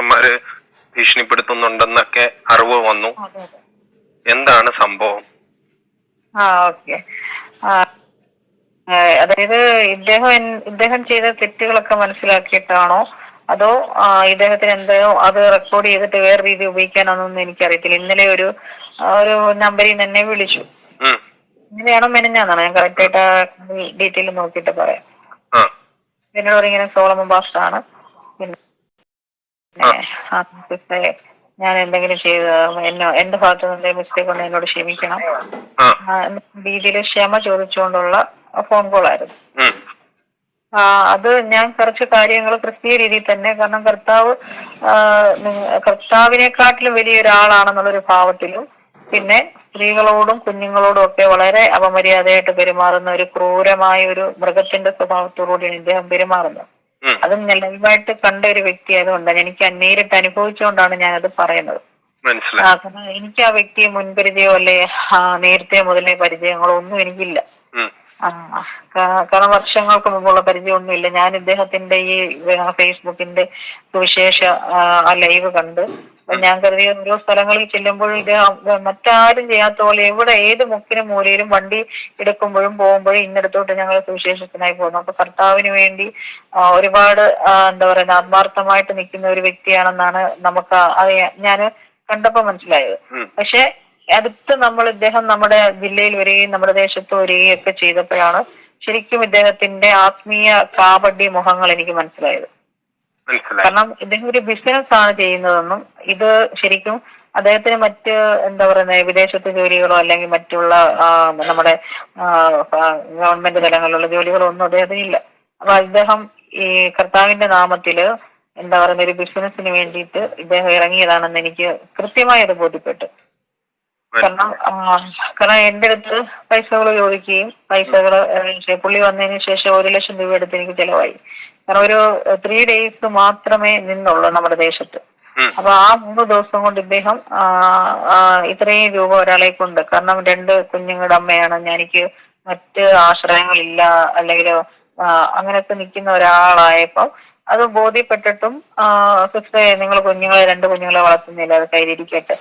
പുരുഷന്മാര് ഭീഷണിപ്പെടുത്തുന്നുണ്ടെന്നൊക്കെ അറിവ് വന്നു. എന്താണ് സംഭവം? ഓക്കെ. അതായത് ഇദ്ദേഹം ചെയ്ത തെറ്റുകളൊക്കെ മനസ്സിലാക്കിയിട്ടാണോ അതോ ഇദ്ദേഹത്തിന് എന്തോ അത് റെക്കോർഡ് ചെയ്തിട്ട് വേറെ രീതി ഉപയോഗിക്കാനൊന്നും എനിക്കറിയത്തില്ല. ഇന്നലെ ഒരു നമ്പറിൽ നിന്ന് എന്നെ വിളിച്ചു. ഇങ്ങനെയാണോ മെനഞ്ഞാന്നാണ്, ഞാൻ കറക്റ്റ് ആയിട്ട് ഡീറ്റെയിൽ നോക്കിയിട്ട് പറയാം. എന്നോട് ഇങ്ങനെ സോളമൻ പാസ്റ്ററാണ്, പിന്നെ ഞാൻ എന്തെങ്കിലും ചെയ്ത് എന്റെ ഭാഗത്ത് നിന്ന് മിസ്റ്റേക്ക് കൊണ്ട് എന്നോട് ക്ഷമിക്കണം രീതിയിൽ ക്ഷമ ചോദിച്ചുകൊണ്ടുള്ള ഫോൺ കോൾ ആയിരുന്നു. അത് ഞാൻ കുറച്ച് കാര്യങ്ങൾ ക്രിസ്തീയ രീതിയിൽ തന്നെ, കാരണം കർത്താവിനെക്കാട്ടിലും വലിയ ഒരാളാണെന്നുള്ളൊരു ഭാവത്തിലും, പിന്നെ സ്ത്രീകളോടും കുഞ്ഞുങ്ങളോടും ഒക്കെ വളരെ അപമര്യാദയായിട്ട് പെരുമാറുന്ന ഒരു ക്രൂരമായ ഒരു മൃഗത്തിന്റെ സ്വഭാവത്തോടുകൂടിയാണ് ഇദ്ദേഹം പെരുമാറുന്നത്. അതും ഞാൻ ലൈവായിട്ട് കണ്ട ഒരു വ്യക്തി ആയതുകൊണ്ടാണ്, എനിക്ക് നേരിട്ട് അനുഭവിച്ചുകൊണ്ടാണ് ഞാനത് പറയുന്നത്. കാരണം എനിക്ക് ആ വ്യക്തിയെ മുൻപരിചയമോ അല്ലെ നേരത്തെ മുതലേ പരിചയങ്ങളോ ഒന്നും എനിക്കില്ല. കാരണം വർഷങ്ങൾക്ക് മുമ്പുള്ള പരിചയമൊന്നുമില്ല. ഞാൻ ഇദ്ദേഹത്തിന്റെ ഈ ഫേസ്ബുക്കിന്റെ സുവിശേഷ ലൈവ് കണ്ട് ഞാൻ കരുതിയ ഓരോ സ്ഥലങ്ങളിൽ ചെല്ലുമ്പോഴും ഇദ്ദേഹം മറ്റാരും ചെയ്യാത്ത പോലെ എവിടെ ഏത് മുക്കിനും മൂലയിലും വണ്ടി എടുക്കുമ്പോഴും പോകുമ്പോഴും ഇന്നടത്തോട്ട് ഞങ്ങൾ സുവിശേഷത്തിനായി പോകുന്നു. അപ്പൊ കർത്താവിന് വേണ്ടി ഒരുപാട് എന്താ പറയുക ആത്മാർത്ഥമായിട്ട് നിൽക്കുന്ന ഒരു വ്യക്തിയാണെന്നാണ് നമുക്ക് ഞാൻ കണ്ടപ്പോ മനസ്സിലായത്. പക്ഷെ അടുത്ത് ഇദ്ദേഹം നമ്മുടെ ജില്ലയിൽ വരികയും നമ്മുടെ ദേശത്ത് വരികയും ഒക്കെ ചെയ്തപ്പോഴാണ് ശരിക്കും ഇദ്ദേഹത്തിന്റെ ആത്മീയ കാപട്യ മുഖങ്ങൾ എനിക്ക് മനസ്സിലായത്. കാരണം ഇദ്ദേഹം ഒരു ബിസിനസ് ആണ് ചെയ്യുന്നതെന്നും ഇത് ശരിക്കും അദ്ദേഹത്തിന് മറ്റ് എന്താ പറയുന്നത് വിദേശത്തെ ജോലികളോ അല്ലെങ്കിൽ മറ്റുള്ള നമ്മുടെ ഗവൺമെന്റ് തലങ്ങളിലുള്ള ജോലികളോ ഒന്നും അദ്ദേഹത്തിന് ഇല്ല. അപ്പൊ അദ്ദേഹം ഈ കർത്താവിന്റെ നാമത്തില് എന്താ പറയുന്ന ഒരു ബിസിനസിന് വേണ്ടിയിട്ട് ഇദ്ദേഹം ഇറങ്ങിയതാണെന്ന് എനിക്ക് കൃത്യമായി അത് ബോധ്യപ്പെട്ടു. കാരണം എന്റെ അടുത്ത് പൈസകൾ ചോദിക്കുകയും പുള്ളി വന്നതിന് ശേഷം 1 ലക്ഷം രൂപ എടുത്ത് എനിക്ക് ചെലവായി. കാരണം ഒരു 3 days മാത്രമേ നിന്നുള്ളൂ നമ്മുടെ ദേശത്ത്. അപ്പൊ ആ 3 ദിവസം കൊണ്ട് ഇദ്ദേഹം ഇത്രയും രൂപ ഒരാളെ കൊണ്ട്, കാരണം 2 കുഞ്ഞുങ്ങളുടെ അമ്മയാണ്, എനിക്ക് മറ്റ് ആശ്രയങ്ങളില്ല അല്ലെങ്കിൽ അങ്ങനത്തെ നിൽക്കുന്ന ഒരാളായപ്പോ അത് ബോധ്യപ്പെട്ടിട്ടും സിസ്റ്ററെ നിങ്ങൾ 2 കുഞ്ഞുങ്ങളെ വളർത്തുന്നില്ല, അത് കയ്യിലിരിക്കട്ടെ,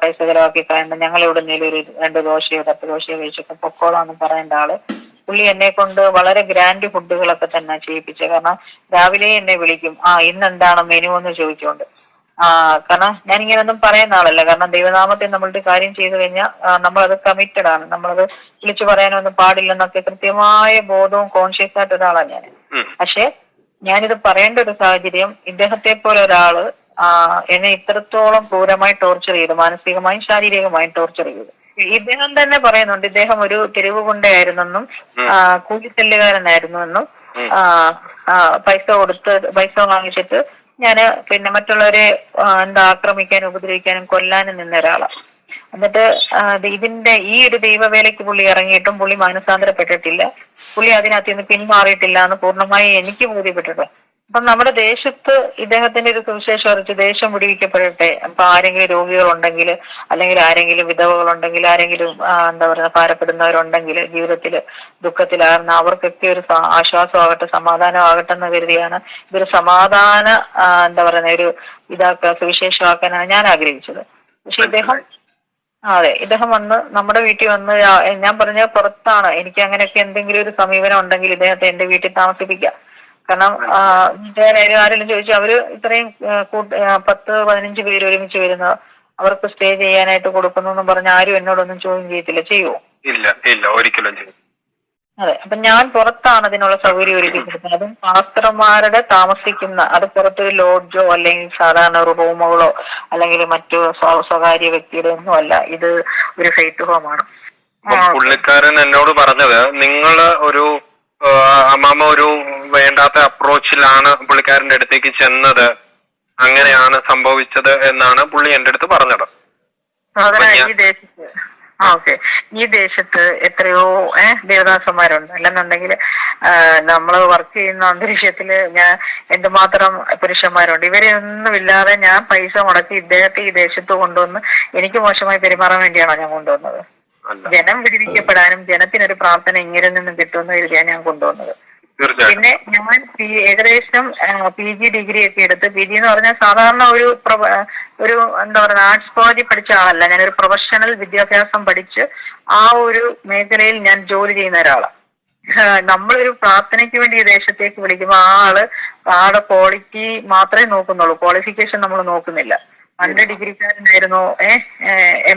പൈസ ചെലവാക്കി കാണണ്ട, ഞങ്ങൾ ഇവിടെ നിന്നൊരു 2 ദോശയോ 10 ദോശയോ കഴിച്ചൊക്കെ പൊക്കോളാന്ന് പറയേണ്ട ആള് പുള്ളി എന്നെ കൊണ്ട് വളരെ ഗ്രാൻഡ് ഫുഡുകളൊക്കെ തന്നെ ചെയ്യിപ്പിച്ചത്. കാരണം രാവിലെ എന്നെ വിളിക്കും, ഇന്നെന്താണ് മെനു എന്ന് ചോദിച്ചുകൊണ്ട്. കാരണം ഞാനിങ്ങനൊന്നും പറയുന്ന ആളല്ല. കാരണം ദൈവനാമത്തിൽ നമ്മളുടെ കാര്യം ചെയ്തു കഴിഞ്ഞാൽ നമ്മളത് കമ്മിറ്റഡ് ആണ്, നമ്മളത് വിളിച്ചു പറയാനൊന്നും പാടില്ലെന്നൊക്കെ കൃത്യമായ ബോധവും കോൺഷ്യസ് ആയിട്ട് ഒരാളാണ് ഞാൻ. പക്ഷെ ഞാനിത് പറയേണ്ട ഒരു സാഹചര്യം, ഇദ്ദേഹത്തെ പോലെ ഒരാള് എന്നെ ഇത്രത്തോളം ക്രൂരമായി ടോർച്ചർ ചെയ്തു, മാനസികമായും ശാരീരികമായും ടോർച്ചർ ചെയ്തു. ഇദ്ദേഹം തന്നെ പറയുന്നുണ്ട് ഇദ്ദേഹം ഒരു തെരുവ് കൊണ്ടയായിരുന്നെന്നും കൂലിത്തല്ലുകാരനായിരുന്നുവെന്നും പൈസ വാങ്ങിച്ചിട്ട് ഞാന് പിന്നെ മറ്റുള്ളവരെ ആക്രമിക്കാനും ഉപദ്രവിക്കാനും കൊല്ലാനും നിന്ന ഒരാളാണ്. എന്നിട്ട് ഇതിന്റെ ഈ ഒരു ദൈവവേലയ്ക്ക് പുള്ളി ഇറങ്ങിയിട്ടും പുള്ളി മാനസാന്തരപ്പെട്ടിട്ടില്ല, പുള്ളി അതിനകത്ത് നിന്ന് പിന്മാറിയിട്ടില്ല എന്ന് പൂർണ്ണമായി എനിക്ക് ബോധ്യപ്പെട്ടിട്ടുണ്ട്. അപ്പൊ നമ്മുടെ ദേശത്ത് ഇദ്ദേഹത്തിന്റെ ഒരു സുവിശേഷം അറിയിച്ച് ദേശം വിടിവിക്കപ്പെടട്ടെ. അപ്പൊ ആരെങ്കിലും രോഗികളുണ്ടെങ്കിൽ അല്ലെങ്കിൽ ആരെങ്കിലും വിധവകളുണ്ടെങ്കിൽ ആരെങ്കിലും എന്താ പറയുക ഭാരപ്പെടുന്നവരുണ്ടെങ്കിൽ ജീവിതത്തില് ദുഃഖത്തിലാകുന്ന അവർക്കൊക്കെ ഒരു ആശ്വാസമാകട്ടെ, സമാധാനമാകട്ടെ എന്ന് കരുതിയാണ് ഇതൊരു സമാധാന എന്താ പറയുന്ന ഒരു സുവിശേഷമാക്കാനാണ് ഞാൻ ആഗ്രഹിച്ചത്. പക്ഷെ ഇദ്ദേഹം വന്ന് നമ്മുടെ വീട്ടിൽ വന്ന്, ഞാൻ പറഞ്ഞ പുറത്താണ്, എനിക്ക് അങ്ങനെയൊക്കെ എന്തെങ്കിലും ഒരു സമീപനം ഉണ്ടെങ്കിൽ ഇദ്ദേഹത്തെ എന്റെ വീട്ടിൽ താമസിപ്പിക്കാം. കാരണം ആരെങ്കിലും ചോദിച്ചു, അവര് ഇത്രയും 10-15 പേര് ഒരുമിച്ച് വരുന്ന അവർക്ക് സ്റ്റേ ചെയ്യാനായിട്ട് കൊടുക്കുന്നു എന്നും പറഞ്ഞ ആരും എന്നോടൊന്നും ചോദ്യം ചെയ്യത്തില്ല. ചെയ്യുവോ? ഇല്ല, ഒരിക്കലും. അതെ. അപ്പൊ ഞാൻ പുറത്താണ് അതിനുള്ള സൗകര്യം ഒരുക്കി കൊടുക്കുന്നത്. അതും പാസ്റ്റർമാരുടെ താമസിക്കുന്ന, അത് പുറത്തൊരു ലോഡ്ജോ അല്ലെങ്കിൽ സാധാരണ റൂമുകളോ അല്ലെങ്കിൽ മറ്റു സ്വകാര്യ വ്യക്തിയുടെ ഒന്നും അല്ല, ഇത് ഒരു ഫെയ്ത്ത് ഹോമാണ്. പുള്ളിക്കാരൻ എന്നോട് പറഞ്ഞത് നിങ്ങള് അമ്മാമ്മ ഒരു വേണ്ടാത്ത അപ്രോച്ചിലാണ് പുള്ളിക്കാരന്റെ അടുത്തേക്ക് ചെന്നത്, അങ്ങനെയാണ് സംഭവിച്ചത് എന്നാണ് പുള്ളി എന്റെ അടുത്ത് പറഞ്ഞത്. ഈ ദേശത്ത് എത്രയോ ദേവദാസന്മാരുണ്ട്. അല്ലെന്നുണ്ടെങ്കിൽ നമ്മള് വർക്ക് ചെയ്യുന്ന അന്തരീക്ഷത്തില് എന്തുമാത്രം പുരുഷന്മാരുണ്ട്. ഇവരെ ഒന്നുമില്ലാതെ ഞാൻ പൈസ മുടക്കി ഇദ്ദേഹത്തെ ഈ ദേശത്ത് കൊണ്ടുവന്ന് എനിക്ക് മോശമായി പെരുമാറാൻ വേണ്ടിയാണോ ഞാൻ കൊണ്ടുവന്നത്? ജനം വിടിവിക്കപ്പെടാനും ജനത്തിനൊരു പ്രാർത്ഥന ഇങ്ങനെ നിന്നും കിട്ടുമെന്ന് കരുതിയാണ് ഞാൻ കൊണ്ടുവന്നത്. പിന്നെ ഞാൻ ഏകദേശം PG ഡിഗ്രി ഒക്കെ എടുത്ത്, PG എന്ന് പറഞ്ഞാൽ സാധാരണ ഒരു എന്താ പറയുക ആർട്സ് കോളേജിൽ പഠിച്ച ആളല്ല, ഞാനൊരു പ്രൊഫഷണൽ വിദ്യാഭ്യാസം പഠിച്ച് ആ ഒരു മേഖലയിൽ ഞാൻ ജോലി ചെയ്യുന്ന ഒരാളാണ്. നമ്മളൊരു പ്രാർത്ഥനയ്ക്ക് വേണ്ടി ഈ ദേശത്തേക്ക് വിളിക്കുമ്പോൾ ആളുടെ ക്വാളിറ്റി മാത്രമേ നോക്കുന്നുള്ളൂ, ക്വാളിഫിക്കേഷൻ നമ്മൾ നോക്കുന്നില്ല. നല്ല ഡിഗ്രിക്കാരനായിരുന്നോ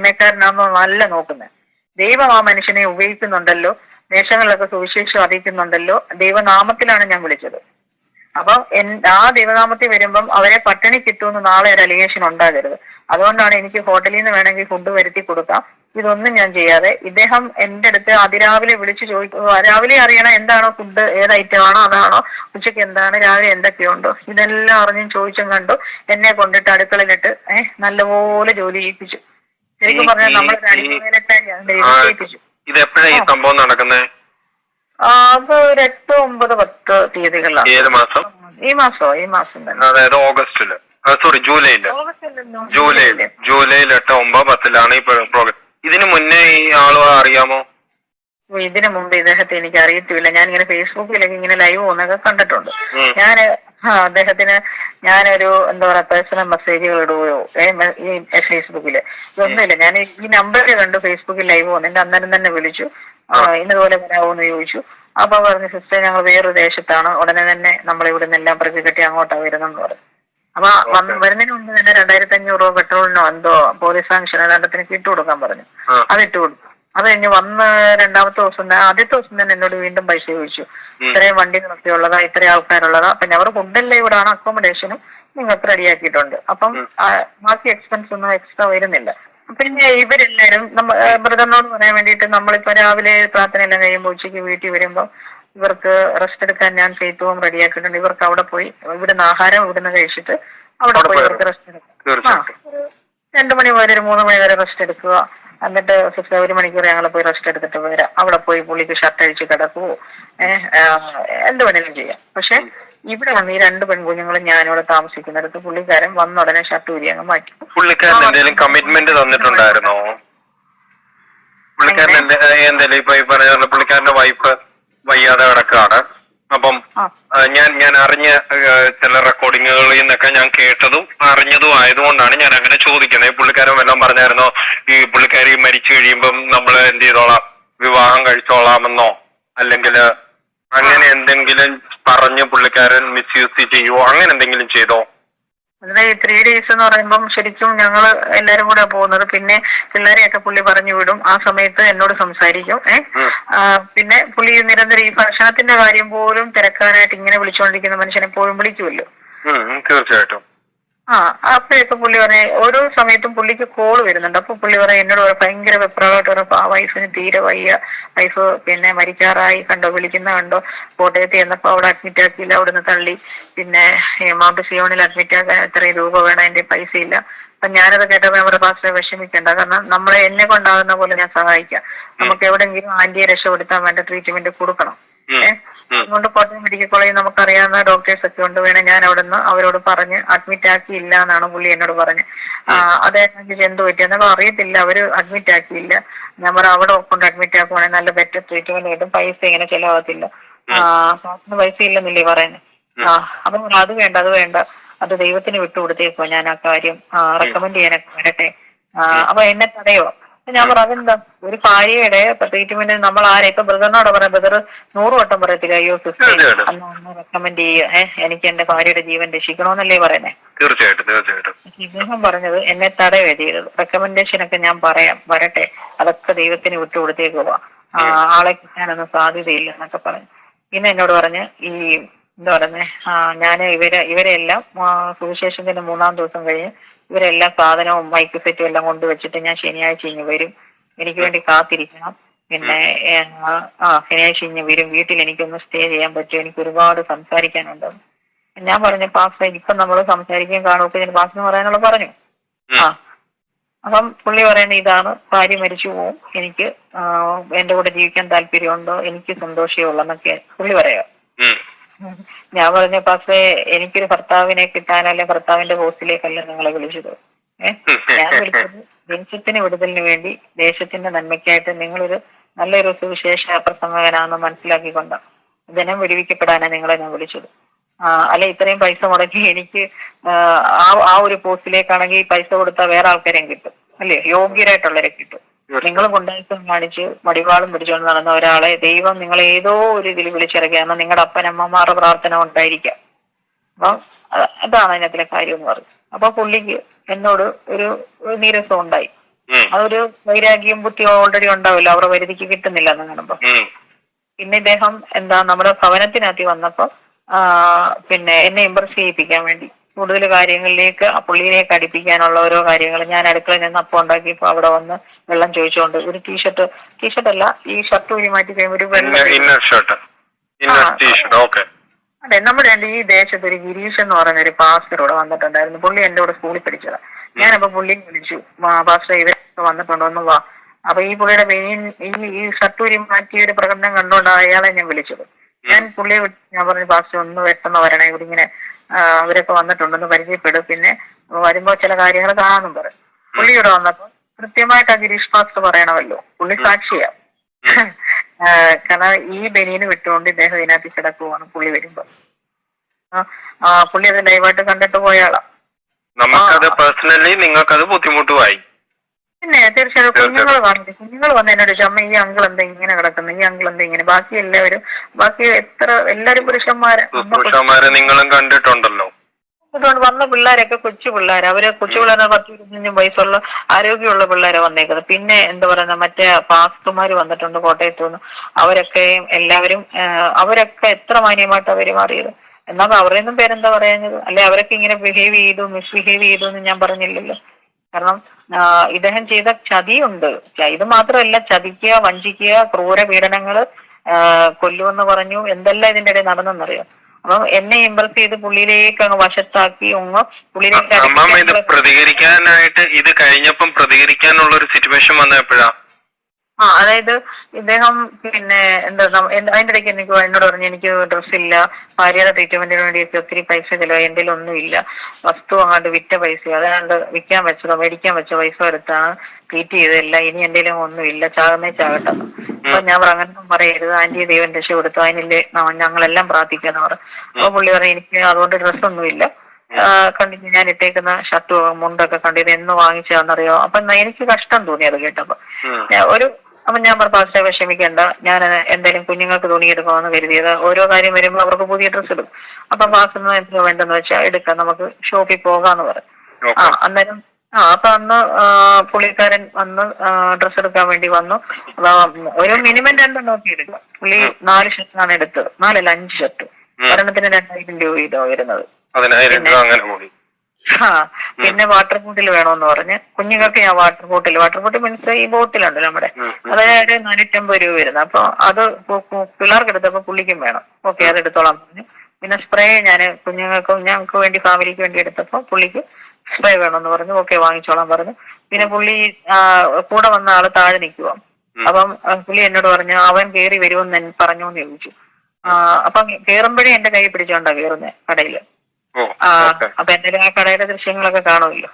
MA കാരനാണെന്നോ നല്ല നോക്കുന്നത്. ദൈവം ആ മനുഷ്യനെ ഉപയോഗിക്കുന്നുണ്ടല്ലോ, ദേശങ്ങളിലൊക്കെ സുവിശേഷം അറിയിക്കുന്നുണ്ടല്ലോ, ദൈവനാമത്തിലാണ് ഞാൻ വിളിച്ചത്. അപ്പൊ ആ ദൈവനാമത്തിൽ വരുമ്പം അവരെ പട്ടിണി കിട്ടുമെന്ന് നാളെ ഒരു അലിഗേഷൻ ഉണ്ടാകരുത്. അതുകൊണ്ടാണ് എനിക്ക് ഹോട്ടലിൽ നിന്ന് വേണമെങ്കിൽ ഫുഡ് വരുത്തി കൊടുക്കാം, ഇതൊന്നും ഞാൻ ചെയ്യാതെ ഇദ്ദേഹം എന്റെ അടുത്ത് അതിരാവിലെ വിളിച്ചു ചോദിക്കും. രാവിലെ അറിയണം എന്താണോ ഫുഡ്, ഏത് ഐറ്റം ആണോ അതാണോ, ഉച്ചയ്ക്ക് എന്താണ്, രാവിലെ എന്തൊക്കെയുണ്ടോ, ഇതെല്ലാം അറിഞ്ഞും ചോദിച്ചും കണ്ടു എന്നെ കൊണ്ടിട്ട് അടുക്കളയിലിട്ട് നല്ലപോലെ ജോലി ചെയ്യിപ്പിച്ചു. ശരിക്കും പറഞ്ഞാൽ നമ്മളൊരു അടിമവേലക്കാരിയാണ്. ഇതെപ്പോഴാണ് ഈ സംഭവം നടക്കുന്നത്? അത് ഒരു 8, 9, 10 തീയതികളിലാണ്. ഈ മാസം തന്നെ, അതായത് ഓഗസ്റ്റില്, സോറി ജൂലൈയില് 8, 9, 10 ഈ പ്രോഗ്രാം. ഇതിനു മുന്നേ ഈ ആള് അറിയാമോ? ഇതിനു മുമ്പ് ഇദ്ദേഹത്തെ എനിക്ക് അറിയത്തില്ല. ഞാൻ ഇങ്ങനെ ഫേസ്ബുക്കിലൊക്കെ ഇങ്ങനെ ലൈവ് പോകുന്നൊക്കെ കണ്ടിട്ടുണ്ട്. ഞാന് അദ്ദേഹത്തിന് ഞാനൊരു എന്താ പറയാ പേഴ്സണൽ മെസ്സേജുകൾ ഇടുകയോ ഈ ഫേസ്ബുക്കില് ഇതൊന്നുമില്ല. ഞാൻ ഈ നമ്പറിൽ കണ്ടു ഫേസ്ബുക്കിൽ ലൈവ് പോകുന്നു. എന്റെ അന്നേരം തന്നെ വിളിച്ചു, ഇന്നതുപോലെ വരാമോന്ന് ചോദിച്ചു. അപ്പൊ പറഞ്ഞു, സിസ്റ്റർ ഞങ്ങൾ വേറൊരു ദേശത്താണ്, ഉടനെ തന്നെ നമ്മളിവിടെ നിന്നെല്ലാം പ്രതി കെട്ടി അങ്ങോട്ടാണ് വരുന്നെന്ന് പറഞ്ഞു. അപ്പൊ വരുന്നതിന് മുമ്പ് തന്നെ 2500 രൂപ പെട്രോളിനോ എന്തോ പോലീസ് സാങ്ഷൻ രണ്ടത്തിന് ഇട്ട് കൊടുക്കാൻ പറഞ്ഞു. അതിട്ട് കൊടുത്തു. അത് കഴിഞ്ഞ് വന്ന് ആദ്യത്തെ ദിവസം തന്നെ എന്നോട് വീണ്ടും പൈസ ചോദിച്ചു. ഇത്രയും വണ്ടികളൊക്കെ ഉള്ളതാ, ഇത്രയും ആൾക്കാരുള്ളതാ, പിന്നെ അവർ ഫുഡല്ലേ ഇവിടാണ്, അക്കോമഡേഷനും നിങ്ങൾക്ക് റെഡിയാക്കിയിട്ടുണ്ട്. അപ്പം ബാക്കി എക്സ്പെൻസ് ഒന്നും എക്സ്ട്രാ വരുന്നില്ല. പിന്നെ ഇവരെല്ലാരും ബ്രദറിനോട് പറയാൻ വേണ്ടിയിട്ട് നമ്മളിപ്പോ രാവിലെ പ്രാർത്ഥന എല്ലാം കഴിയുമ്പോൾ ഉച്ചയ്ക്ക് വീട്ടിൽ വരുമ്പോൾ ഇവർക്ക് റെസ്റ്റ് എടുക്കാൻ ഞാൻ ഫെയ്ത്ത് ഹോം റെഡിയാക്കിയിട്ടുണ്ട്. ഇവർക്ക് അവിടെ പോയി ഇവിടുന്ന് ആഹാരം ഇവിടുന്ന് കഴിച്ചിട്ട് അവിടെ പോയി ഇവർക്ക് റെസ്റ്റ് എടുക്കാം. 2 മണി മുതൽ ഒരു 3 മണി വരെ റെസ്റ്റ് എടുക്കുക. എന്നിട്ട് 1 മണിക്കൂർ ഞങ്ങൾ പോയി റെസ്റ്റ് എടുത്തിട്ട് വരാം. അവിടെ പോയി പുള്ളിക്ക് ഷർട്ട് അഴിച്ച് കിടക്കുവോ, എന്ത് വേണേലും ചെയ്യാം. പക്ഷെ ഇവിടെ വന്ന് ഈ 2 പെൺകുഞ്ഞുങ്ങളും ഞാനിവിടെ താമസിക്കുന്നിടത്ത് പുള്ളിക്കാരൻ വന്ന ഉടനെ ഷർട്ട് ഊരി അങ്ങ് മാറ്റി. പുള്ളിക്കാരൻ എന്തെങ്കിലും കമ്മിറ്റ്മെന്റ് തന്നിട്ടുണ്ടായിരുന്നോ? പുള്ളിക്കാരന്റെ വൈഫ് വയ്യാതെ കിടക്കാണ്. അപ്പം ഞാൻ അറിഞ്ഞ ചില റെക്കോർഡിങ്ങുകളിൽ നിന്നൊക്കെ ഞാൻ കേട്ടതും അറിഞ്ഞതും ആയതുകൊണ്ടാണ് ഞാൻ അങ്ങനെ ചോദിക്കുന്നത്. പുള്ളിക്കാരൻ വല്ലതും പറഞ്ഞായിരുന്നോ ഈ പുള്ളിക്കാരി മരിച്ചു കഴിയുമ്പം നമ്മൾ എന്ത് ചെയ്തോളാം, വിവാഹം കഴിച്ചോളാമെന്നോ അല്ലെങ്കിൽ അങ്ങനെ എന്തെങ്കിലും പറഞ്ഞ് പുള്ളിക്കാരൻ മിസ്യൂസ് ചെയ്യുവോ, അങ്ങനെ എന്തെങ്കിലും ചെയ്തോ? അതിന് ഈ 3 days എന്ന് പറയുമ്പം ശരിക്കും ഞങ്ങള് എല്ലാരും കൂടെ പോകുന്നത്. പിന്നെ പിള്ളേരെയൊക്കെ പുള്ളി പറഞ്ഞു വിടും. ആ സമയത്ത് എന്നോട് സംസാരിക്കും. പിന്നെ പുള്ളി നിരന്തരം ഈ ഭക്ഷണത്തിന്റെ കാര്യം പോലും തിരക്കാനായിട്ട് ഇങ്ങനെ വിളിച്ചുകൊണ്ടിരിക്കുന്ന മനുഷ്യനെ എപ്പോഴും വിളിക്കുമല്ലോ. തീർച്ചയായിട്ടും. അപ്പോഴൊക്കെ പുള്ളി പറഞ്ഞ ഓരോ സമയത്തും പുള്ളിക്ക് കോള് വരുന്നുണ്ട്. അപ്പൊ പുള്ളി പറയാം എന്നോട് ഭയങ്കര വെപ്രാളമായിട്ട് പറഞ്ഞപ്പോ ആ വൈഫിന് തീരെ വയ്യ, വൈഫ് പിന്നെ മരിക്കാറായി, കണ്ടോ വിളിക്കുന്ന കണ്ടോ, കോട്ടയത്ത് ചെന്നപ്പോ അവിടെ അഡ്മിറ്റ് ആക്കിയില്ല, അവിടുന്ന് തള്ളി, പിന്നെ മൗണ്ട് സിയോണിൽ അഡ്മിറ്റ് ആക്കാൻ എത്രയും രൂപ വേണം, അതിന്റെ പൈസ ഇല്ല. അപ്പൊ ഞാനത് കേട്ടപ്പോ നമ്മുടെ പാസ്റ്ററെ വിഷമിക്കണ്ട, കാരണം നമ്മളെ എന്നെ കൊണ്ടാകുന്ന പോലെ ഞാൻ സഹായിക്കാം. നമുക്ക് എവിടെയെങ്കിലും ആന്റിയെ രക്ഷപ്പെടുത്താൻ വേണ്ട ട്രീറ്റ്മെന്റ് കൊടുക്കണം. അതുകൊണ്ട് കോട്ടയം മെഡിക്കൽ കോളേജിൽ നമുക്കറിയാവുന്ന ഡോക്ടേഴ്സ് ഒക്കെ ഉണ്ട്, വേണേ ഞാൻ അവിടുന്ന് അവരോട് പറഞ്ഞ് അഡ്മിറ്റ് ആക്കിയില്ല എന്നാണ് പുള്ളി എന്നോട് പറഞ്ഞ്. അദ്ദേഹം എന്ത് പറ്റി എന്നാലും അറിയത്തില്ല, അവര് അഡ്മിറ്റ് ആക്കിയില്ല. ഞാൻ പറയാം അവിടെ കൊണ്ട് അഡ്മിറ്റ് ആക്കുവാണെങ്കിൽ നല്ല ബെറ്റർ ട്രീറ്റ്മെന്റ് കിട്ടും, പൈസ ഇങ്ങനെ ചെലവാകത്തില്ല. പൈസ ഇല്ലെന്നില്ലേ പറയുന്നത്. അപ്പൊ അത് വേണ്ട, അത് ദൈവത്തിന് വിട്ടുകൊടുത്തേക്കോ, ഞാൻ ആ കാര്യം റെക്കമെൻഡ് ചെയ്യാനൊക്കെ വരട്ടെ. അപ്പൊ എന്നെ തടയോ? ഞാൻ പറഞ്ഞു അതെന്താ, ഒരു ഭാര്യയുടെ ട്രീറ്റ്മെന്റ് നമ്മൾ ഇപ്പൊ ബ്രദറിനോട് പറയാം, ബ്രദർ 100 വട്ടം പറയത്തില്ല അയ്യോ സിസ്റ്റർ അന്ന് റെക്കമെൻഡ് ചെയ്യുക, എനിക്ക് എന്റെ ഭാര്യയുടെ ജീവൻ രക്ഷിക്കണോന്നല്ലേ പറയുന്നേ. തീർച്ചയായിട്ടും. ഇദ്ദേഹം പറഞ്ഞത് എന്നെ തടയുക ചെയ്തത്. റെക്കമെൻഡേഷൻ ഒക്കെ ഞാൻ പറയാം, വരട്ടെ, അതൊക്കെ ദൈവത്തിന് വിട്ടുകൊടുത്തേക്കുക, ആളെ കിട്ടാനൊന്നും സാധ്യതയില്ല എന്നൊക്കെ പറഞ്ഞു. പിന്നെ എന്നോട് പറഞ്ഞ് ഈ എന്താ പറയുന്നേ, ഞാൻ ഇവരെല്ലാം സുവിശേഷത്തിന്റെ 3-ാം ദിവസം കഴിഞ്ഞ് ഇവരെല്ലാം സാധനവും മൈക്ക് സെറ്റും എല്ലാം കൊണ്ടുവച്ചിട്ട് ഞാൻ ശനിയാഴ്ച ഇങ്ങ് വരും, എനിക്ക് വേണ്ടി കാത്തിരിക്കണം. പിന്നെ ശനിയാഴ്ച ഇങ്ങ് വരും, വീട്ടിൽ എനിക്കൊന്ന് സ്റ്റേ ചെയ്യാൻ പറ്റും, എനിക്ക് ഒരുപാട് സംസാരിക്കാനുണ്ട്. ഞാൻ പറഞ്ഞു പാസ്റ്റർ ഇപ്പൊ നമ്മൾ സംസാരിക്കാൻ കാണുമ്പോൾ ഞാൻ പാസ്റ്റർ പറയാനുള്ള പറഞ്ഞു. അപ്പം പുള്ളി പറയുന്നത് ഇതാണ്, ഭാര്യ മരിച്ചു പോവും, എനിക്ക് എന്റെ കൂടെ ജീവിക്കാൻ താല്പര്യമുണ്ടോ, എനിക്ക് സന്തോഷമേ ഉള്ളെന്നൊക്കെ പുള്ളി പറയാം. ഞാൻ പറഞ്ഞ പക്ഷേ എനിക്കൊരു ഭർത്താവിനെ കിട്ടാനല്ലേ ഭർത്താവിന്റെ പോസ്റ്റിലേക്കല്ല നിങ്ങളെ വിളിച്ചത്. ഞാൻ വിളിച്ചത് ദേശത്തിന് വിടുതലിന് വേണ്ടി, ദേശത്തിന്റെ നന്മയ്ക്കായിട്ട് നിങ്ങളൊരു നല്ലൊരു സുവിശേഷ പ്രസംഗകനാണെന്ന് മനസ്സിലാക്കിക്കൊണ്ടാണ്. ധനം വിടുവിക്കപ്പെടാനാണ് നിങ്ങളെ ഞാൻ വിളിച്ചത്. അല്ലെ ഇത്രയും പൈസ മുടക്കി എനിക്ക് ആ ഒരു പോസ്റ്റിലേക്കാണെങ്കിൽ പൈസ കൊടുത്താൽ വേറെ ആൾക്കാരെയും കിട്ടും, അല്ലേ? യോഗ്യരായിട്ടുള്ളവരെ കിട്ടും. നിങ്ങൾ കൊണ്ടായിപ്പം കാണിച്ച് മടിവാളും പിടിച്ചുകൊണ്ട് നടന്ന ഒരാളെ ദൈവം നിങ്ങൾ ഏതോ ഒരു ഇതിൽ വിളിച്ചിറക്കിയാൽ നിങ്ങളുടെ അപ്പനമ്മമാരുടെ പ്രാർത്ഥന ഉണ്ടായിരിക്കാം. അപ്പം അതാണ് അതിനകത്തിലെ കാര്യം എന്ന് പറഞ്ഞു. അപ്പൊ പുള്ളിക്ക് എന്നോട് ഒരു നീരസം ഉണ്ടായി. അതൊരു വൈരാഗ്യം ബുദ്ധി ഓൾറെഡി ഉണ്ടാവില്ല, അവരുടെ വരുതിക്ക് കിട്ടുന്നില്ല എന്ന് കാണുമ്പോ. പിന്നെ ഇദ്ദേഹം നമ്മുടെ ഭവനത്തിനകത്ത് വന്നപ്പോ പിന്നെ എന്നെ ഇമ്പ്രസ് ചെയ്യിപ്പിക്കാൻ വേണ്ടി കൂടുതൽ കാര്യങ്ങളിലേക്ക് പുള്ളിയിലേക്ക് അടുപ്പിക്കാനുള്ള ഓരോ കാര്യങ്ങൾ ഞാൻ അടുക്കളയിൽ നിന്ന് അപ്പം ഉണ്ടാക്കിയപ്പോ അവിടെ വന്ന് വെള്ളം ചോദിച്ചുകൊണ്ട് ഒരു ടീഷർട്ട് അല്ല, ഈ ഷർട്ട് ഊരി മാറ്റി കഴിയുമ്പോൾ ഒരു അതെ, നമ്മുടെ ഈ ദേശത്ത് ഒരു ഗിരീഷ് എന്ന് പറയുന്ന ഒരു പാസ്റ്റർ ഇവിടെ വന്നിട്ടുണ്ടായിരുന്നു. പുള്ളി എന്റെ കൂടെ സ്കൂളിൽ പഠിച്ചതാണ്. ഞാനപ്പോ പുള്ളിയെ വിളിച്ചു, പാസ്റ്റർ ഇതൊക്കെ വന്നിട്ടുണ്ടോ, ഒന്ന് വാ. അപ്പൊ ഈ പുള്ളിയുടെ മെയിൻ ഈ ഷർട്ട് ഊരി മാറ്റിയ ഒരു പ്രകടനം കണ്ടുകൊണ്ട് അയാളെ ഞാൻ വിളിച്ചത്. ഞാൻ പുള്ളിയെ ഞാൻ പറഞ്ഞു, പാസ്റ്റർ ഒന്ന് പെട്ടെന്ന് വരണേ, ഇവിടെ ഇങ്ങനെ അവരൊക്കെ വന്നിട്ടുണ്ടെന്ന് പരിചയപ്പെടും, പിന്നെ വരുമ്പോ ചില കാര്യങ്ങൾ കാണാമെന്നും പറയും. പുള്ളി ഇവിടെ വന്നപ്പോ കൃത്യമായിട്ട് ആ ഗിരീഷ് പാസ്റ്റർ പറയണമല്ലോ, പുള്ളി സാക്ഷിയാ. കാരണം ഈ ബനിയന് വിട്ടുകൊണ്ട് ഇദ്ദേഹം ഇതിനകത്ത് കിടക്കുവാണ് പുള്ളി വരുമ്പോ. പുള്ളി അത് ലൈവായിട്ട് കണ്ടിട്ട് പോയാളാ. പേഴ്സണലി നിങ്ങൾക്കത് ബുദ്ധിമുട്ടുമായി. പിന്നെ തീർച്ചയായിട്ടും കുഞ്ഞുങ്ങൾ വന്ന് എന്നോട് ചോദിച്ചു, അമ്മ ഈ അങ്കിൾ എന്താ ഇങ്ങനെ കിടക്കുന്നു, ഈ അങ്കിൾ എന്താ ഇങ്ങനെ. ബാക്കി എല്ലാവരും പുരുഷന്മാരെ നിങ്ങളും കണ്ടിട്ടുണ്ടല്ലോ. വന്ന പിള്ളേരൊക്കെ കൊച്ചു പിള്ളേർ, അവര് കൊച്ചു പിള്ളേരെ 10-25 വയസ്സുള്ള ആരോഗ്യമുള്ള പിള്ളേരെ വന്നേക്കുന്നത്. പിന്നെ എന്താ പറയുന്ന മറ്റേ പാസ്റ്റർമാര് വന്നിട്ടുണ്ട് കോട്ടയത്തു നിന്ന്. അവരൊക്കെയും എല്ലാവരും അവരൊക്കെ എത്ര മാന്യമായിട്ടാണ് പെരുമാറിയത്. എന്നാൽ അവരുടെ ഒന്നും പേരെന്താ പറയുന്നത്? അല്ലെ അവരൊക്കെ ഇങ്ങനെ ബിഹേവ് ചെയ്തു, മിസ്ബിഹേവ് ചെയ്തു എന്ന് ഞാൻ പറഞ്ഞില്ലല്ലോ. കാരണം ഇദ്ദേഹം ചെയ്ത ചതിയുണ്ട്. ഇത് മാത്രമല്ല, ചതിക്കുക, വഞ്ചിക്കുക, ക്രൂര പീഡനങ്ങള്, കൊല്ലുമെന്ന് പറഞ്ഞു, എന്തെല്ലാം ഇതിന്റെ ഇടയിൽ നടന്നെന്നറിയാം. അപ്പം എന്നെ ഇമ്പ്രസ് ചെയ്ത് പുള്ളിയിലേക്ക് അങ്ങ് വശത്താക്കി പുള്ളിയിലേക്ക് പ്രതികരിക്കാനായിട്ട് ഇത് കഴിഞ്ഞപ്പം പ്രതികരിക്കാനുള്ള ഒരു സിറ്റുവേഷൻ വന്നപ്പോഴാ അതായത് ഇദ്ദേഹം പിന്നെ അതിന്റെ ഇടയ്ക്ക് എന്നോട് പറഞ്ഞു, എനിക്ക് ഡ്രസ്സില്ല, ഭാര്യയുടെ ട്രീറ്റ്മെന്റിന് വേണ്ടിയൊക്കെ ഒത്തിരി പൈസ ചിലവായി, എന്തെങ്കിലും ഒന്നുമില്ല, വസ്തു അങ്ങോട്ട് വിറ്റ പൈസ, അതാണ്ട് വിൽക്കാൻ വെച്ചതോ മേടിക്കാൻ വെച്ച പൈസ എടുത്താണ് ട്രീറ്റ് ചെയ്തതല്ല, ഇനി എന്തെങ്കിലും ഒന്നുമില്ല, ചാകുന്നേ ചാകട്ടെന്ന്. അപ്പൊ ഞാൻ അങ്ങനെ പറയരുത്, ആന്റി ദൈവം രക്ഷ കൊടുത്തു, അതിനില്ലേ ഞങ്ങളെല്ലാം പ്രാർത്ഥിക്കാന്ന് പറഞ്ഞു. അപ്പൊ പുള്ളി പറഞ്ഞു, എനിക്ക് അതുകൊണ്ട് ഡ്രസ്സൊന്നുമില്ല, കണ്ടിട്ട് ഞാൻ ഇട്ടേക്കുന്ന ഷർട്ടും മുണ്ടൊക്കെ കണ്ടിട്ട് എന്ന് വാങ്ങിച്ചാന്നറിയോ. അപ്പൊ എനിക്ക് കഷ്ടം തോന്നി അത് കേട്ടപ്പോ. അപ്പൊ ഞാൻ പാസ്റ്ററെ വിഷമിക്കണ്ട, ഞാൻ എന്തായാലും കുഞ്ഞുങ്ങൾക്ക് തുണിയെടുക്കാമെന്ന് കരുതിയത്. ഓരോ കാര്യം വരുമ്പോൾ അവർക്ക് പുതിയ ഡ്രസ്സ് ഇടും. അപ്പൊ പാസ്റ്ററിന് എന്താ വേണ്ടെന്ന് വെച്ചാൽ എടുക്കാം, നമുക്ക് ഷോപ്പിൽ പോകാന്ന് പറയും. അന്നേരം അപ്പൊ അന്ന് പുള്ളിക്കാരൻ വന്ന് ഡ്രസ്സ് എടുക്കാൻ വേണ്ടി വന്നു. ഒരു മിനിമം 2 നോക്കി എടുക്കാം. പുള്ളി 4 ഷർട്ടാണ് എടുത്തത്, 5 ഷർട്ട്. ഒരെണ്ണത്തിന് 2000 രൂപ ഇതോ വരുന്നത്. പിന്നെ വാട്ടർ ബോട്ടിൽ വേണമെന്ന് പറഞ്ഞ് കുഞ്ഞുങ്ങൾക്ക് ഞാൻ വാട്ടർ ബോട്ടിൽ മീൻസ് ഈ ബോട്ടിലുണ്ടല്ലോ നമ്മുടെ, അതായത് 450 രൂപ വരുന്നത്. അപ്പൊ അത് പിള്ളേർക്ക് എടുത്തപ്പോ പുള്ളിക്കും വേണം. ഓക്കെ, അത് എടുത്തോളാം പറഞ്ഞു. പിന്നെ സ്പ്രേ ഞാൻ ഞങ്ങൾക്ക് വേണ്ടി ഫാമിലിക്ക് വേണ്ടി എടുത്തപ്പോ പുള്ളിക്ക് സ്പ്രേ വേണമെന്ന് പറഞ്ഞു. ഓക്കെ, വാങ്ങിച്ചോളാം പറഞ്ഞു. പിന്നെ പുള്ളി കൂടെ വന്ന ആള് താഴെ നിൽക്കുക. അപ്പം പുള്ളി എന്നോട് പറഞ്ഞു, അവൻ കയറി വരുമെന്ന് പറഞ്ഞോന്ന് ചോദിച്ചു. അപ്പൊ കേറുമ്പോഴേ എന്റെ കൈ പിടിച്ചോണ്ടാ കയറുന്നേ കടയില്. അപ്പൊ എന്തായാലും ആ കടയുടെ ദൃശ്യങ്ങളൊക്കെ കാണുമല്ലോ.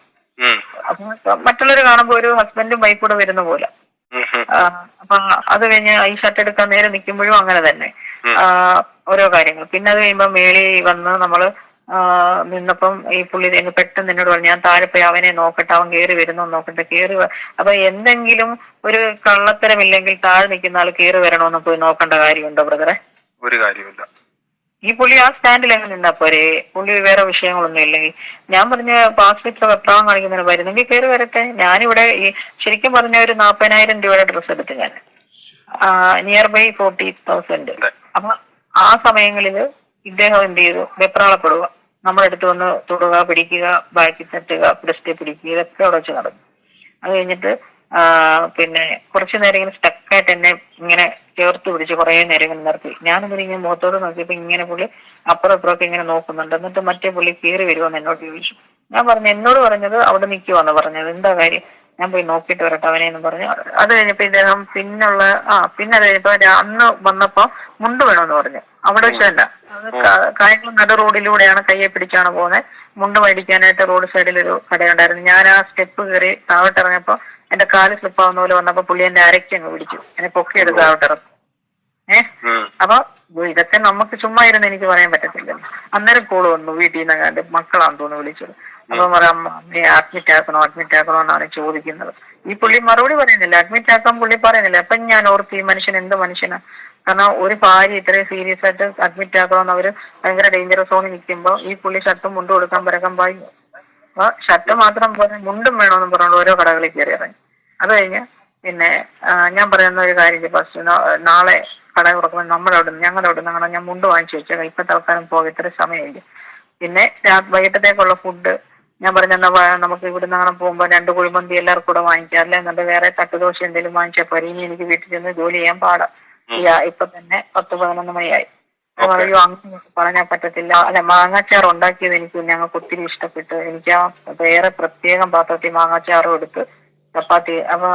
അപ്പൊ മറ്റുള്ളവർ കാണുമ്പോ ഒരു ഹസ്ബൻഡും വൈഫ് കൂടെ വരുന്ന പോലെ. അപ്പൊ അത് കഴിഞ്ഞ് ഈ ഷർട്ട് എടുക്കാൻ നേരെ നിൽക്കുമ്പോഴും അങ്ങനെ തന്നെ ഓരോ കാര്യങ്ങൾ. പിന്നെ അത് കഴിയുമ്പോ മേളിൽ വന്ന് നമ്മള് നിന്നപ്പം ഈ പുള്ളി പെട്ടെന്ന് എന്നോട് പറഞ്ഞു, ഞാൻ താഴെ പോയി അവനെ നോക്കട്ടെ, അവൻ കയറി വരുന്നോ നോക്കട്ടെ. അപ്പൊ എന്തെങ്കിലും ഒരു കള്ളത്തരമില്ലെങ്കിൽ താഴെ നിൽക്കുന്ന ആൾ കയറി വരണമെന്ന് പോയി നോക്കേണ്ട കാര്യമുണ്ടോ ബ്രദറെ? ഒരു കാര്യമില്ല. ഈ പുള്ളി ആ സ്റ്റാൻഡിൽ എങ്ങനെ നിന്നാ പോരെ? പുള്ളി വേറെ വിഷയങ്ങളൊന്നും ഇല്ലെങ്കിൽ. ഞാൻ പറഞ്ഞ പാസ്റ്റ് ഇത്ര വെപ്രാളം കാണിക്കുന്നതിന് വരുന്നെങ്കിൽ കയറി വരട്ടെ. ഞാനിവിടെ ഈ ശരിക്കും പറഞ്ഞ ഒരു 40,000 രൂപയുടെ ഡ്രസ്സ് എടുത്ത് ഞാൻ നിയർ ബൈ 40,000. അപ്പൊ ആ സമയങ്ങളിൽ ഇദ്ദേഹം എന്ത് ചെയ്തു? വെപ്രാളപ്പെടുക, നമ്മുടെ അടുത്ത് വന്ന് തൊടുക, പിടിക്കുക, ബാക്കി തട്ടുക, ബ്രസ്റ്റ് പിടിക്കുക, ഇതൊക്കെ അവിടെ വെച്ച് നടന്നു. അത് കഴിഞ്ഞിട്ട് പിന്നെ കുറച്ചു നേരം ഇങ്ങനെ സ്റ്റക്കായിട്ട് എന്നെ ഇങ്ങനെ ചേർത്ത് പിടിച്ച് കുറെ നേരം ഇങ്ങനെ നിർത്തി. ഞാനിങ്ങനെ ഇങ്ങനെ മുഖത്തോട് നോക്കിയപ്പോ ഇങ്ങനെ പുള്ളി അപ്പുറം ഇപ്പുറമൊക്കെ ഇങ്ങനെ നോക്കുന്നുണ്ട്. എന്നിട്ട് മറ്റേ പുള്ളി കയറി വരുമെന്ന് എന്നോട് ചോദിച്ചു. ഞാൻ പറഞ്ഞു, എന്നോട് പറഞ്ഞത് അവിടെ നിൽക്കുവാന്ന് പറഞ്ഞത്, എന്താ കാര്യം? ഞാൻ പോയി നോക്കിയിട്ട് വരട്ടെ അവനെ എന്ന് പറഞ്ഞു. അത് കഴിഞ്ഞപ്പോ ഇദ്ദേഹം പിന്നെ അത് കഴിഞ്ഞപ്പോ അന്ന് വന്നപ്പോ മുണ്ട് വേണമെന്ന് പറഞ്ഞു. അവിടെ വെച്ച് തന്നെ അത് കായംകുളം നട റോഡിലൂടെയാണ്, കയ്യെ പിടിച്ചാണ് പോകുന്നത്. മുണ്ട് മേടിക്കാനായിട്ട് റോഡ് സൈഡിൽ ഒരു കടയുണ്ടായിരുന്നു. ഞാൻ ആ സ്റ്റെപ്പ് കയറി താഴോട്ട് ഇറങ്ങിയപ്പോ എന്റെ കാല് സ്ലിപ്പാവുന്ന പോലെ വന്നപ്പോ പുള്ളി എന്റെ അരയ്ക്കങ്ങ് പിടിച്ചു, എന്നെ പൊക്കിയെടുത്ത് താഴോട്ട് ഇറങ്ങും. അപ്പൊ ഇതൊക്കെ നമുക്ക് ചുമ്മാ ഇരുന്ന് എനിക്ക് പറയാൻ പറ്റത്തില്ല. അന്നേരം കോള് വന്നു വീട്ടിൽ നിന്ന് കണ്ട് മക്കളാന്ന് തോന്നുന്നു വിളിച്ചത്. അപ്പൊ പറയാം അമ്മയെ അഡ്മിറ്റ് ആക്കണോ എന്നാണ് ചോദിക്കുന്നത്. ഈ പുള്ളി മറുപടി പറയുന്നില്ല, അഡ്മിറ്റ് ആക്കാൻ പുള്ളി പറയുന്നില്ല. അപ്പൊ ഞാൻ ഓർത്ത് ഈ മനുഷ്യൻ എന്ത് മനുഷ്യനാ. കാരണം ഒരു ഭാര്യ ഇത്രയും സീരിയസ് ആയിട്ട് അഡ്മിറ്റ് ആക്കണമെന്ന് അവര് ഭയങ്കര ഡേഞ്ചറസ് സോണിൽ നിൽക്കുമ്പോൾ ഈ പുള്ളി ഷർട്ടും മുണ്ടും കൊടുക്കാൻ പരക്കം പായി. അപ്പൊ ഷർട്ട് മാത്രം പോലെ മുണ്ടും വേണമെന്ന് പറഞ്ഞുകൊണ്ട് ഓരോ കടകളിൽ കയറി ഇറങ്ങി. അത് കഴിഞ്ഞ് പിന്നെ ഞാൻ പറയുന്ന ഒരു കാര്യം ഫസ്റ്റ് നാളെ കട തുറക്കുമ്പോൾ ഞങ്ങളുടെ അവിടെ നിന്ന് ഞാൻ മുണ്ട് വാങ്ങിച്ചു വെച്ചേക്കാം, ഇപ്പൊ തൽക്കാലം പോകാം, ഇത്ര സമയമില്ല. പിന്നെ വൈകിട്ടത്തേക്കുള്ള ഫുഡ് ഞാൻ പറഞ്ഞ നമുക്ക് ഇവിടെ നിന്ന് പോകുമ്പോൾ 2 കുഴിമന്തി എല്ലാവർക്കും കൂടെ വാങ്ങിക്കാം, അല്ലെ എന്നിട്ട് വേറെ തട്ടുദോശ എന്തെങ്കിലും വാങ്ങിച്ചാൽ പോരെ, ഇനി എനിക്ക് വീട്ടിൽ ചെന്ന് ജോലി ചെയ്യാൻ പാടാം. ഇപ്പൊ തന്നെ 10-11 മണിയായി. പറയൂ അങ്ങനെ പറഞ്ഞാൽ പറ്റത്തില്ല. അല്ലെ മാങ്ങാച്ചാർ ഉണ്ടാക്കിയത് ഞങ്ങൾക്ക് ഒത്തിരി ഇഷ്ടപ്പെട്ടു. എനിക്ക് ആ വേറെ പ്രത്യേകം പാത്രത്തിൽ മാങ്ങാച്ചാറും എടുത്ത് ചപ്പാത്തി അപ്പൊ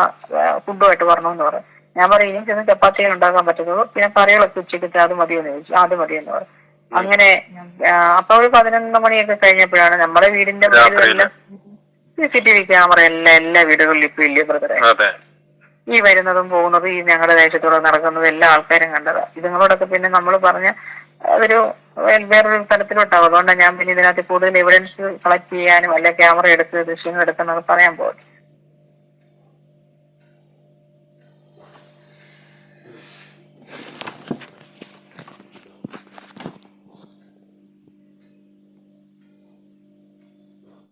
ഫുഡുമായിട്ട് വരണമെന്ന് പറയും. ഞാൻ പറയും ഇനി ചെന്ന് ചപ്പാത്തി ഉണ്ടാക്കാൻ പറ്റുള്ളൂ, പിന്നെ കറികളൊക്കെ ഉച്ചയ്ക്ക് അത് മതിയെന്ന് ചോദിച്ചു. അത് മതിയെന്ന് പറയും. അങ്ങനെ അപ്പൊ ഒരു 11 മണിയൊക്കെ കഴിഞ്ഞപ്പോഴാണ് നമ്മുടെ വീടിന്റെ മുന്നിലെല്ലാം CCTV ക്യാമറ എല്ലാ വീടുകളിലും ഇപ്പൊ ഇല്ലേ ബ്രദറെ. ഈ വരുന്നതും പോകുന്നതും ഈ ഞങ്ങളുടെ ദേശത്തൂടെ നടക്കുന്നതും എല്ലാ ആൾക്കാരും കണ്ടതാ. ഇതുങ്ങളോടൊക്കെ പിന്നെ നമ്മൾ പറഞ്ഞ അതൊരു വേറൊരു തലത്തിലോട്ടാവും. അതുകൊണ്ടാണ് ഞാൻ പിന്നെ ഇതിനകത്ത് കൂടുതൽ എവിഡൻസ് കളക്ട് ചെയ്യാനും അല്ലെ ക്യാമറ എടുത്ത് ദൃശ്യങ്ങൾ എടുക്കുന്നതൊക്കെ പറയാൻ പോകും.